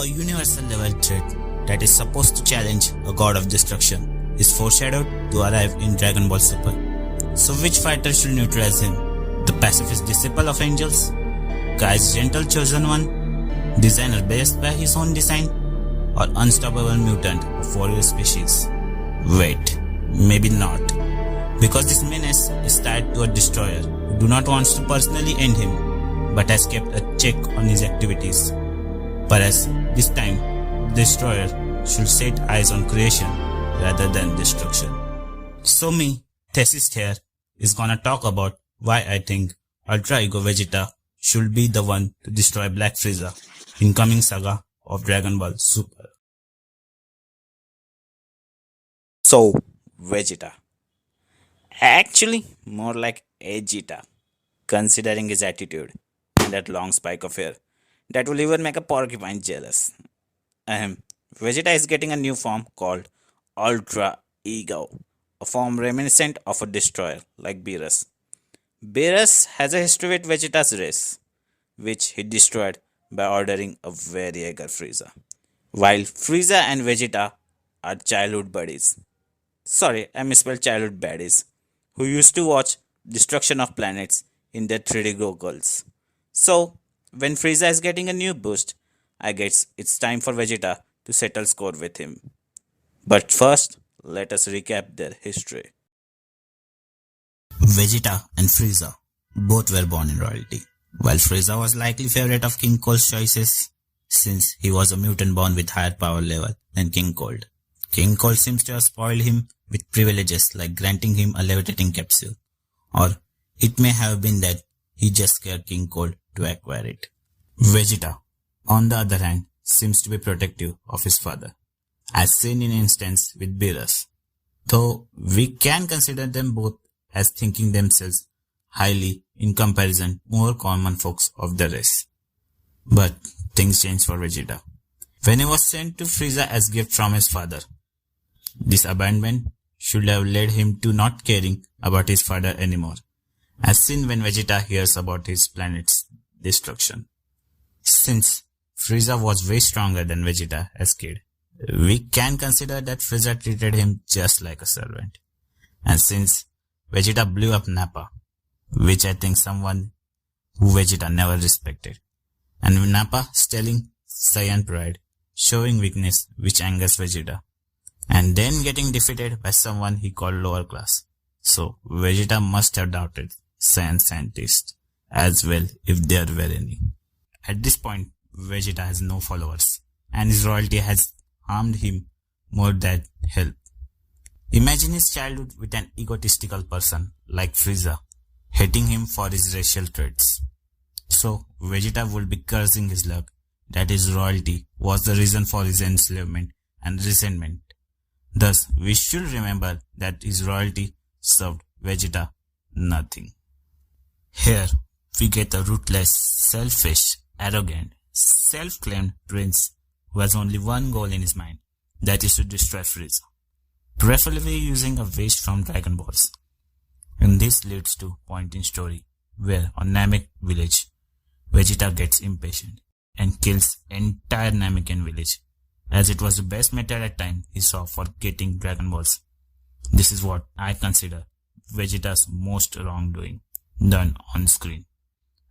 a universal level threat that is supposed to challenge a god of destruction, is foreshadowed to arrive in Dragon Ball Super. So which fighter should neutralize him? The pacifist disciple of angels? Kai's gentle chosen one? Designer based by his own design? Or unstoppable mutant of warrior species? Wait, maybe not. Because this menace is tied to a destroyer who do not want to personally end him, but has kept a check on his activities. Whereas this time, the destroyer should set eyes on creation rather than destruction. So me, Thesis here, is gonna talk about why I think Ultra Ego Vegeta should be the one to destroy Black Frieza in coming saga of Dragon Ball Super. So, Vegeta. Actually, more like Vegeta, considering his attitude and that long spike of hair that will even make a porcupine jealous. Vegeta is getting a new form called Ultra Ego, a form reminiscent of a destroyer like Beerus. Beerus has a history with Vegeta's race, which he destroyed by ordering a very eager Frieza. While Frieza and Vegeta are childhood buddies. Sorry, I misspelled childhood baddies, who used to watch destruction of planets in their 3D goggles. So, when Frieza is getting a new boost, I guess it's time for Vegeta to settle score with him. But first, let us recap their history. Vegeta and Frieza both were born in royalty, while Frieza was likely favorite of King Cold's choices since he was a mutant born with higher power level than King Cold. King Cold seems to have spoiled him with privileges like granting him a levitating capsule, or it may have been that he just scared King Cold to acquire it. Vegeta, on the other hand, seems to be protective of his father, as seen in instance with Beerus, though we can consider them both as thinking themselves highly in comparison more common folks of the race. But things changed for Vegeta when he was sent to Frieza as gift from his father. This abandonment should have led him to not caring about his father anymore, as seen when Vegeta hears about his planet's destruction. Since Frieza was way stronger than Vegeta as kid, we can consider that Frieza treated him just like a servant. And since Vegeta blew up Nappa, which I think someone who Vegeta never respected, and Nappa stealing Saiyan pride, showing weakness which angers Vegeta, and then getting defeated by someone he called lower class. So Vegeta must have doubted Saiyan scientists as well if there were any. At this point, Vegeta has no followers, and his royalty has harmed him more than helped. Imagine his childhood with an egotistical person like Frieza, hating him for his racial traits. So Vegeta would be cursing his luck that his royalty was the reason for his enslavement and resentment. Thus, we should remember that his royalty served Vegeta nothing. Here, we get a ruthless, selfish, arrogant, self-claimed prince who has only one goal in his mind, that is to destroy Frieza, preferably using a waste from Dragon Balls. And this leads to a point in story where on Namek village, Vegeta gets impatient and kills entire Namekian village, as it was the best method at time he saw for getting Dragon Balls. This is what I consider Vegeta's most wrongdoing done on screen,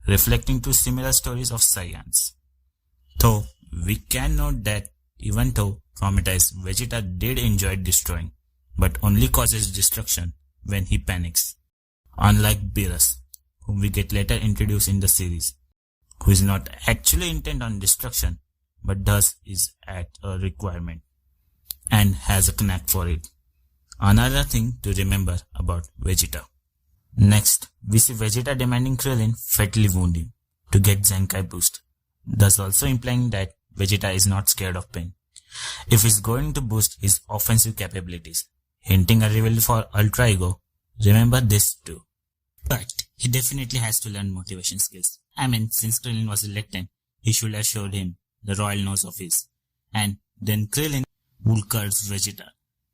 reflecting to similar stories of Saiyans. Though we can note that even though traumatized, Vegeta did enjoy destroying, but only causes destruction when he panics. Unlike Beerus, whom we get later introduced in the series, who is not actually intent on destruction, but does is at a requirement, and has a knack for it. Another thing to remember about Vegeta. Next, we see Vegeta demanding Krillin fatally wound him to get Zenkai boost, thus also implying that Vegeta is not scared of pain if he's going to boost his offensive capabilities, hinting a rival for Ultra Ego. Remember this too. But he definitely has to learn motivation skills. I mean, since Krillin was elected, he should have showed him the royal nose of his, and then Krillin will curse Vegeta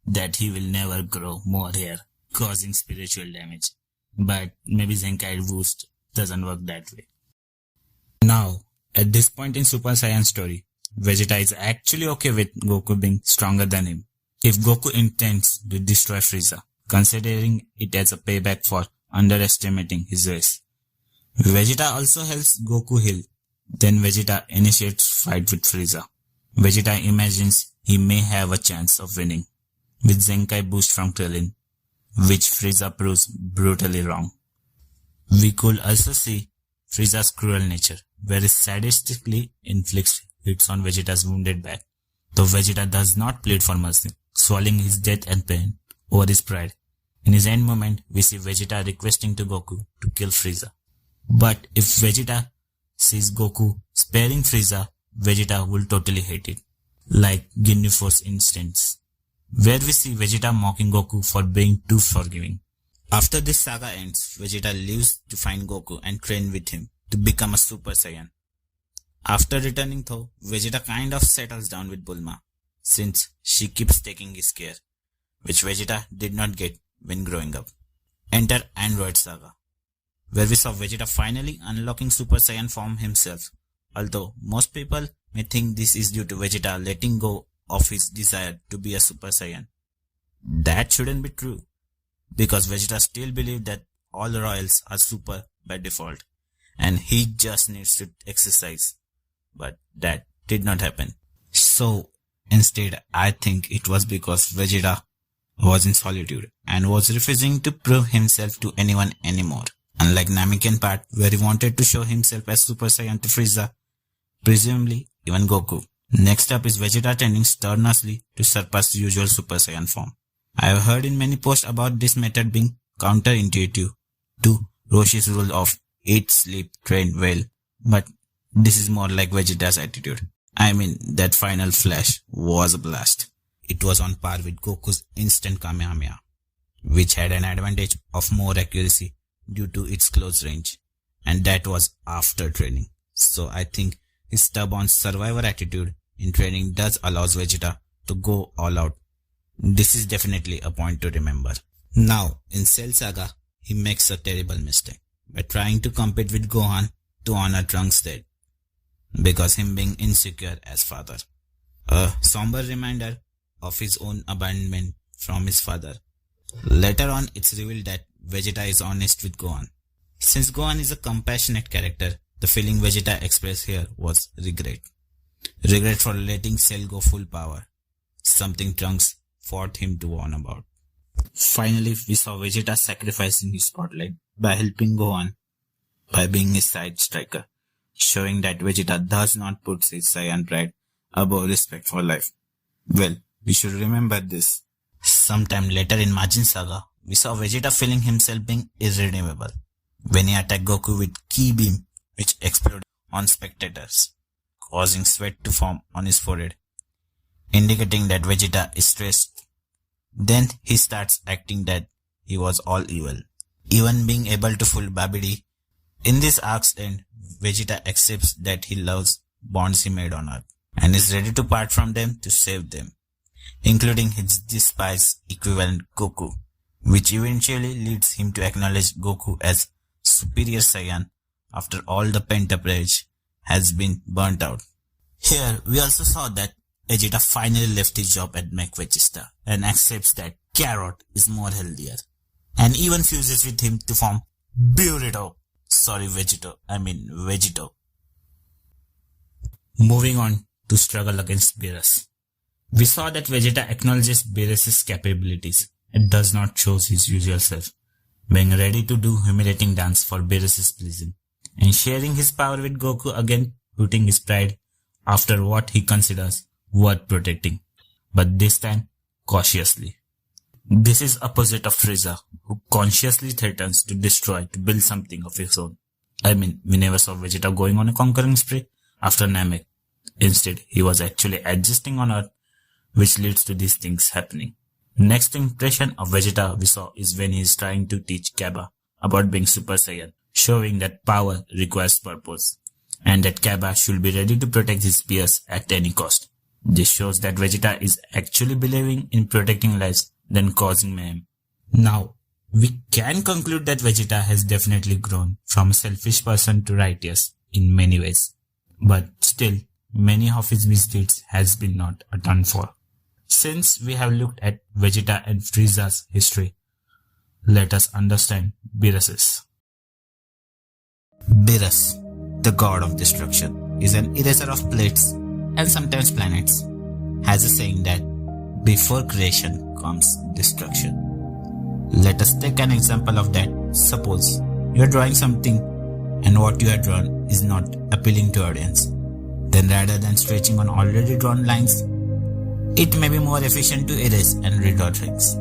that he will never grow more hair, causing spiritual damage. But maybe Zenkai boost doesn't work that way. Now, at this point in Super Saiyan story, Vegeta is actually okay with Goku being stronger than him. If Goku intends to destroy Frieza, considering it as a payback for underestimating his race. Vegeta also helps Goku heal. Then Vegeta initiates fight with Frieza. Vegeta imagines he may have a chance of winning with Zenkai boost from Krillin, which Frieza proves brutally wrong. We could also see Frieza's cruel nature, where he sadistically inflicts hits on Vegeta's wounded back, though Vegeta does not plead for mercy, swallowing his death and pain over his pride. In his end moment, we see Vegeta requesting to Goku to kill Frieza. But if Vegeta sees Goku sparing Frieza, Vegeta will totally hate it, like Ginyu Force instance, where we see Vegeta mocking Goku for being too forgiving. After this saga ends, Vegeta leaves to find Goku and train with him to become a Super Saiyan. After returning though, Vegeta kind of settles down with Bulma, since she keeps taking his care, which Vegeta did not get when growing up. Enter Android Saga, where we saw Vegeta finally unlocking Super Saiyan form himself, although most people may think this is due to Vegeta letting go of his desire to be a Super Saiyan. That shouldn't be true, because Vegeta still believes that all royals are super by default, and he just needs to exercise. But that did not happen. So, instead, I think it was because Vegeta was in solitude and was refusing to prove himself to anyone anymore. Unlike Namekian part, where he wanted to show himself as Super Saiyan to Frieza, presumably even Goku. Next up is Vegeta training strenuously to surpass the usual Super Saiyan form. I have heard in many posts about this method being counterintuitive to Roshi's rule of eat, sleep, train well, but this is more like Vegeta's attitude. I mean, that final flash was a blast. It was on par with Goku's instant Kamehameha, which had an advantage of more accuracy due to its close range, and that was after training. So I think his stubborn survivor attitude in training does allows Vegeta to go all out. This is definitely a point to remember. Now, in Cell Saga, he makes a terrible mistake by trying to compete with Gohan to honor Trunks' death, because him being insecure as father. A somber reminder of his own abandonment from his father. Later on, it's revealed that Vegeta is honest with Gohan. Since Gohan is a compassionate character, the feeling Vegeta expressed here was regret. Regret for letting Cell go full power, something Trunks fought him to warn about. Finally, we saw Vegeta sacrificing his spotlight by helping Gohan by being his side striker, showing that Vegeta does not put his Saiyan pride above respect for life. Well, we should remember this. Sometime later in Majin Saga, we saw Vegeta feeling himself being irredeemable when he attacked Goku with Ki Beam, which exploded on spectators, causing sweat to form on his forehead, indicating that Vegeta is stressed. Then he starts acting that he was all evil, even being able to fool Babidi. In this arc's end, Vegeta accepts that he loves bonds he made on Earth and is ready to part from them to save them, including his despised equivalent Goku, which eventually leads him to acknowledge Goku as superior Saiyan after all the pent-up rage has been burnt out. Here, we also saw that Vegeta finally left his job at McVegeta and accepts that Carrot is more healthier, and even fuses with him to form Burrito. Vegito. Moving on to struggle against Beerus. We saw that Vegeta acknowledges Beerus' capabilities and does not show his usual self, being ready to do humiliating dance for Beerus' pleasing, and sharing his power with Goku, again putting his pride after what he considers worth protecting, but this time cautiously. This is opposite of Frieza, who consciously threatens to destroy to build something of his own. I mean, we never saw Vegeta going on a conquering spree after Namek. Instead, he was actually adjusting on Earth, which leads to these things happening. Next impression of Vegeta we saw is when he is trying to teach Cabba about being Super Saiyan, showing that power requires purpose, and that Cabba should be ready to protect his peers at any cost. This shows that Vegeta is actually believing in protecting lives than causing mayhem. Now, we can conclude that Vegeta has definitely grown from a selfish person to righteous in many ways. But still, many of his misdeeds has been not atoned for. Since we have looked at Vegeta and Frieza's history, let us understand Beerus's. Beerus, the god of destruction, is an eraser of plates and sometimes planets, has a saying that before creation comes destruction. Let us take an example of that. Suppose you are drawing something and what you have drawn is not appealing to audience. Then rather than stretching on already drawn lines, it may be more efficient to erase and redraw things.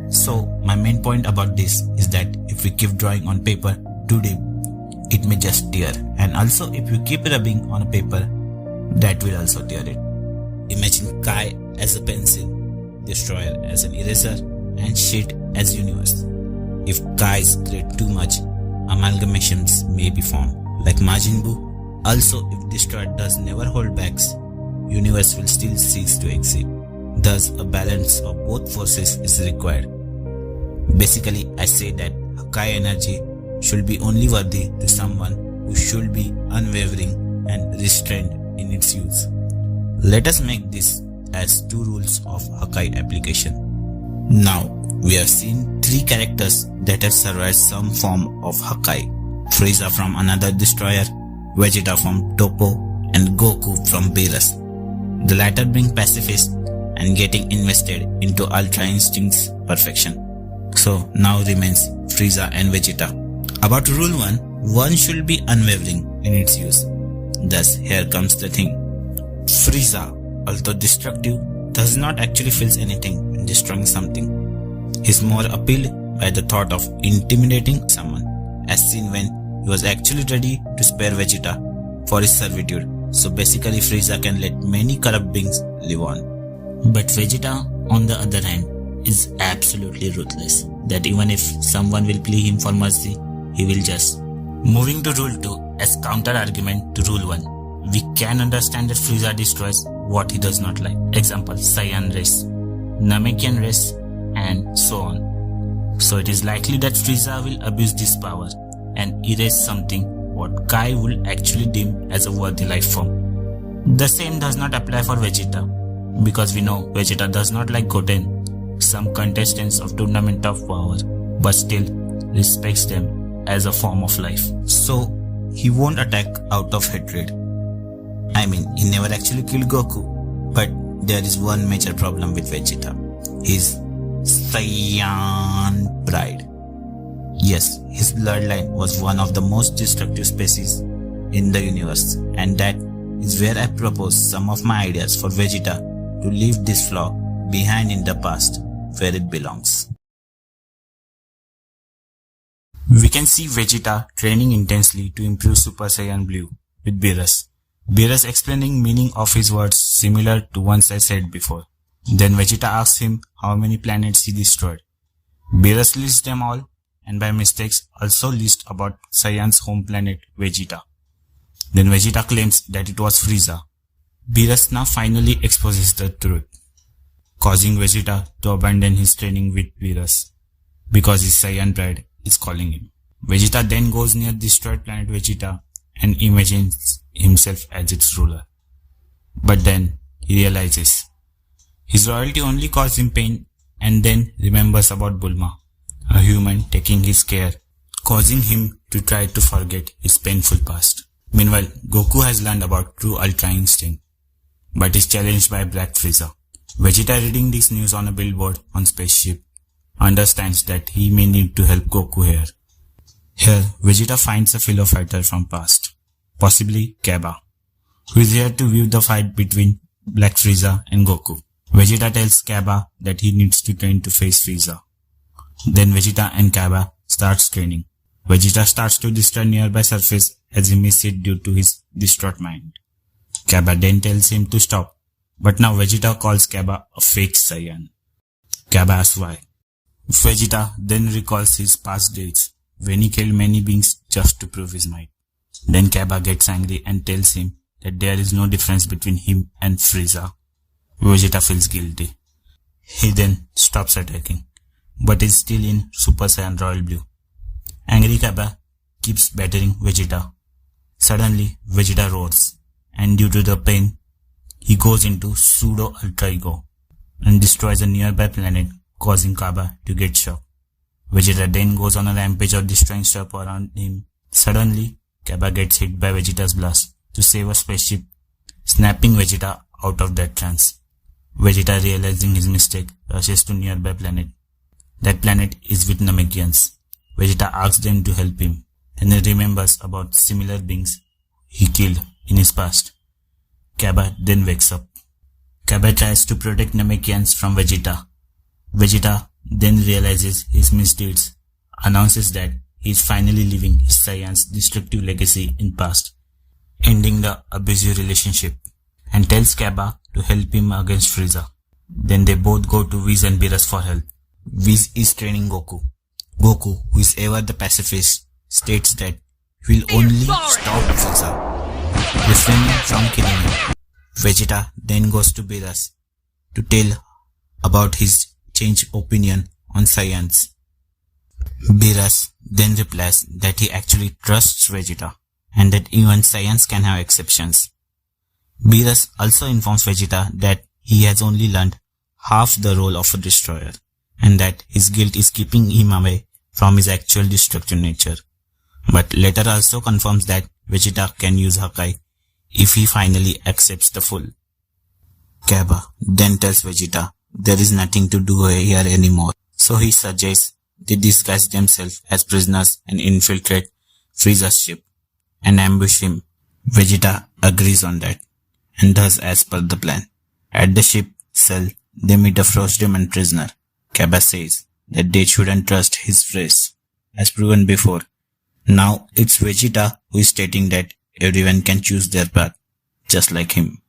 So my main point about this is that if we keep drawing on paper too deep, it may just tear, and also if you keep rubbing on a paper, that will also tear it. Imagine Kai as a pencil, Destroyer as an eraser, and Shit as universe. If Kai's create too much, amalgamations may be formed, like Majin Buu. Also, if Destroyer does never hold backs, universe will still cease to exist. Thus, a balance of both forces is required. Basically, I say that Hakai energy should be only worthy to someone who should be unwavering and restrained in its use. Let us make this as 2 rules of Hakai application. Now, we have seen 3 characters that have survived some form of Hakai. Frieza from another destroyer, Vegeta from Toppo, and Goku from Beerus. The latter being pacifist and getting invested into Ultra Instinct's perfection. So now remains Frieza and Vegeta. About rule 1, one should be unwavering in its use. Thus, here comes the thing. Frieza, although destructive, does not actually feel anything when destroying something. He is more appealed by the thought of intimidating someone, as seen when he was actually ready to spare Vegeta for his servitude. So basically Frieza can let many corrupt beings live on. But Vegeta, on the other hand, is absolutely ruthless, that even if someone will plead him for mercy, he will just. Moving to rule 2 as counter argument to rule 1, we can understand that Frieza destroys what he does not like. Example, Saiyan race, Namekian race, and so on. So it is likely that Frieza will abuse this power and erase something what Kai will actually deem as a worthy life form. The same does not apply for Vegeta, because we know Vegeta does not like Goten, some contestants of Tournament of Power, but still respects them as a form of life. So he won't attack out of hatred. I mean, he never actually killed Goku, but there is one major problem with Vegeta. His Saiyan pride. Yes, his bloodline was one of the most destructive species in the universe, and that is where I propose some of my ideas for Vegeta to leave this flaw behind in the past, where it belongs. We can see Vegeta training intensely to improve Super Saiyan Blue with Beerus. Beerus explaining meaning of his words similar to ones I said before. Then Vegeta asks him how many planets he destroyed. Beerus lists them all, and by mistakes also lists about Saiyan's home planet Vegeta. Then Vegeta claims that it was Frieza. Beerus now finally exposes the truth, causing Vegeta to abandon his training with Beerus, because his Saiyan pride is calling him. Vegeta then goes near destroyed planet Vegeta and imagines himself as its ruler. But then he realizes his royalty only caused him pain, and then remembers about Bulma, a human taking his care, causing him to try to forget his painful past. Meanwhile, Goku has learned about true Ultra Instinct, but is challenged by Black Frieza. Vegeta, reading this news on a billboard on spaceship, understands that he may need to help Goku here. Here, Vegeta finds a fellow fighter from past, possibly Kaba, who is here to view the fight between Black Frieza and Goku. Vegeta tells Kaba that he needs to train to face Frieza. Then Vegeta and Kaba starts training. Vegeta starts to destroy nearby surface as he misses it due to his distraught mind. Kaba then tells him to stop, but now Vegeta calls Kaba a fake Saiyan. Kaba asks why. Vegeta then recalls his past days, when he killed many beings just to prove his might. Then Kaba gets angry and tells him that there is no difference between him and Frieza. Vegeta feels guilty. He then stops attacking, but is still in Super Saiyan Royal Blue. Angry Kaba keeps battering Vegeta. Suddenly, Vegeta roars and and due to the pain, he goes into pseudo alter ego and destroys a nearby planet, causing Kaba to get shocked. Vegeta then goes on a rampage of destroying stuff around him. Suddenly, Kaba gets hit by Vegeta's blast to save a spaceship, snapping Vegeta out of that trance. Vegeta, realizing his mistake, rushes to nearby planet. That planet is with Namekians. Vegeta asks them to help him, and he remembers about similar beings he killed in his past. Kaba then wakes up. Kaba tries to protect Namekians from Vegeta. Vegeta then realizes his misdeeds, announces that he is finally leaving his Saiyan's destructive legacy in past, ending the abusive relationship, and tells Kaba to help him against Frieza. Then they both go to Whis and Beerus for help. Whis is training Goku. Goku, who is ever the pacifist, states that he will only stop Frieza, refraining from killing him. Vegeta then goes to Beerus to tell about his changed opinion on Saiyans. Beerus then replies that he actually trusts Vegeta and that even Saiyans can have exceptions. Beerus also informs Vegeta that he has only learned half the role of a destroyer and that his guilt is keeping him away from his actual destructive nature. But later also confirms that Vegeta can use Hakai if he finally accepts the full. Kaba then tells Vegeta there is nothing to do here anymore, so he suggests they disguise themselves as prisoners and infiltrate Frieza's ship and ambush him. Vegeta agrees on that and does as per the plan. At the ship cell, they meet a Frost Demon prisoner. Kaba says that they shouldn't trust his phrase, as proven before. Now it's Vegeta who is stating that everyone can choose their path, just like him.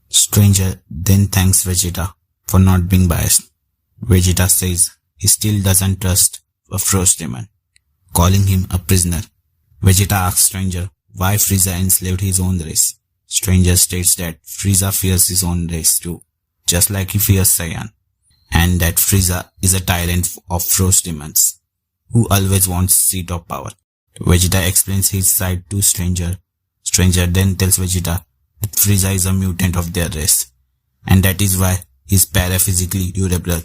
Stranger then thanks Vegeta for not being biased. Vegeta says he still doesn't trust a Frost Demon, calling him a prisoner. Vegeta asks Stranger why Frieza enslaved his own race. Stranger states that Frieza fears his own race too, just like he fears Saiyan, and that Frieza is a tyrant of Frost Demons, who always wants seat of power. Vegeta explains his side to Stranger. Stranger then tells Vegeta that Frieza is a mutant of their race, and that is why he is paraphysically durable,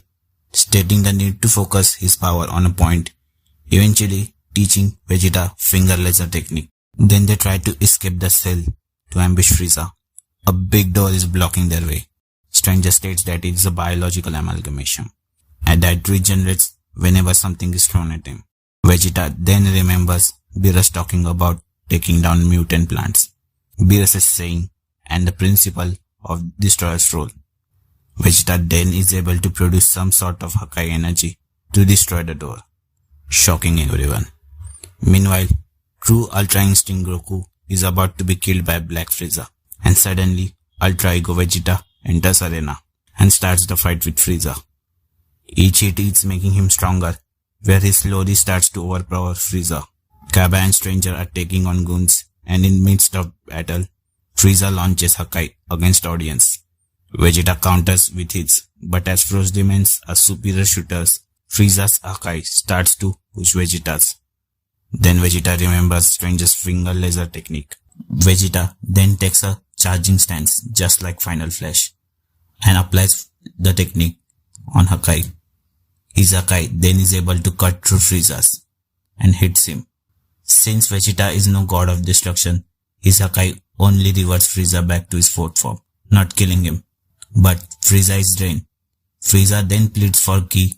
stating the need to focus his power on a point, eventually teaching Vegeta finger laser technique. Then they try to escape the cell to ambush Frieza. A big door is blocking their way. Stranger states that it is a biological amalgamation, and that regenerates whenever something is thrown at him. Vegeta then remembers Beerus talking about taking down mutant plants. Beerus is saying, and the principle of Destroyer's role. Vegeta then is able to produce some sort of Hakai energy to destroy the door, shocking everyone. Meanwhile, true Ultra Instinct Goku is about to be killed by Black Frieza, and suddenly Ultra Ego Vegeta enters arena and starts the fight with Frieza. Each hit is making him stronger, where he slowly starts to overpower Frieza. Kaba and Stranger are taking on goons, and in midst of battle, Frieza launches Hakai against audience. Vegeta counters with hits, but as Frost Demons are superior shooters, Frieza's Hakai starts to push Vegeta's. Then Vegeta remembers Stranger's finger laser technique. Vegeta then takes a charging stance just like Final Flash and applies the technique on Hakai. His Hakai then is able to cut through Frieza's and hits him. Since Vegeta is no god of destruction, his Hakai only reverts Frieza back to his fourth form, not killing him. But Frieza is drained. Frieza then pleads for ki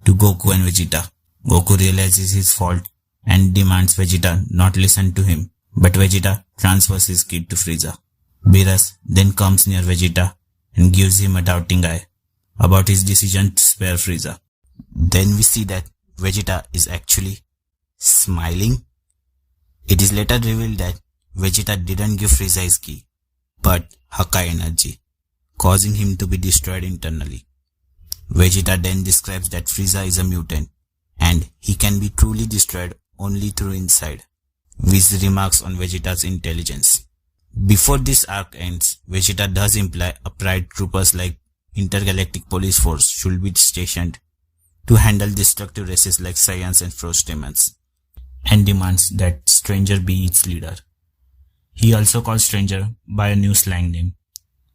to Goku and Vegeta. Goku realizes his fault and demands Vegeta not listen to him, but Vegeta transfers his ki to Frieza. Beerus then comes near Vegeta and gives him a doubting eye about his decision to spare Frieza. Then we see that Vegeta is actually smiling. It is later revealed that Vegeta didn't give Frieza his ki, but Hakai energy, causing him to be destroyed internally. Vegeta then describes that Frieza is a mutant, and he can be truly destroyed only through inside. Whis remarks on Vegeta's intelligence. Before this arc ends, Vegeta does imply a Pride troopers like Intergalactic Police Force should be stationed to handle destructive races like Saiyans and Frost Demons, and demands that Stranger be its leader. He also calls stranger by a new slang name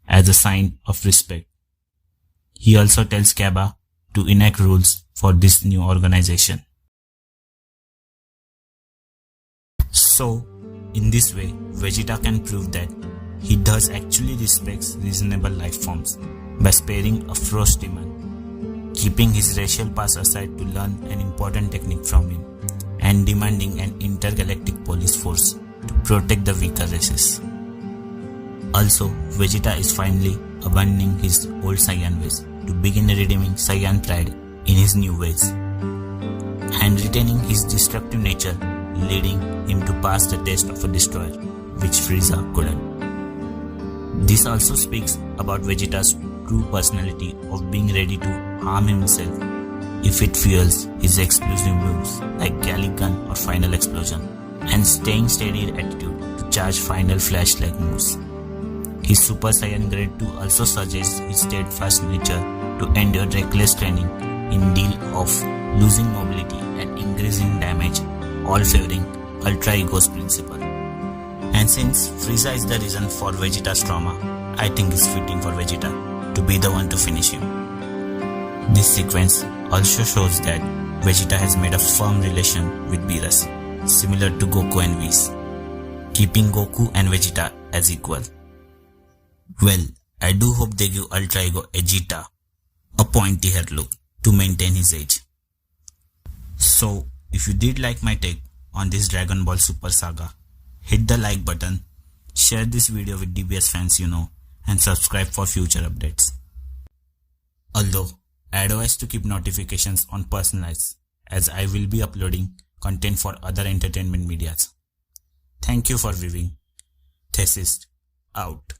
as a sign of respect. He also tells Kaba to enact rules for this new organization. So, in this way, Vegeta can prove that he does actually respects reasonable life forms by sparing a frost demon, keeping his racial past aside to learn an important technique from him, and demanding an intergalactic police force to protect the weaker races. Also, Vegeta is finally abandoning his old Saiyan ways to begin redeeming Saiyan pride in his new ways, and retaining his destructive nature, leading him to pass the test of a destroyer, which Frieza couldn't. This also speaks about Vegeta's true personality of being ready to harm himself if it fuels his explosive moves like Galick Gun or Final Explosion, and staying steady attitude to charge Final Flash-like moves. His Super Saiyan Grade 2 also suggests his steadfast nature to endure reckless training in deal of losing mobility and increasing damage, all favoring Ultra Ego's principle. And since Frieza is the reason for Vegeta's trauma, I think it's fitting for Vegeta to be the one to finish him. This sequence also shows that Vegeta has made a firm relation with Beerus, similar to Goku and Whis, keeping Goku and Vegeta as equal. Well, I do hope they give Ultra Ego Vegeta a pointy hair look to maintain his age. So, if you did like my take on this Dragon Ball Super saga, hit the like button, share this video with DBS fans you know, and subscribe for future updates. Although, I advise to keep notifications on personalized, as I will be uploading content for other entertainment medias. Thank you for viewing. Thesis out.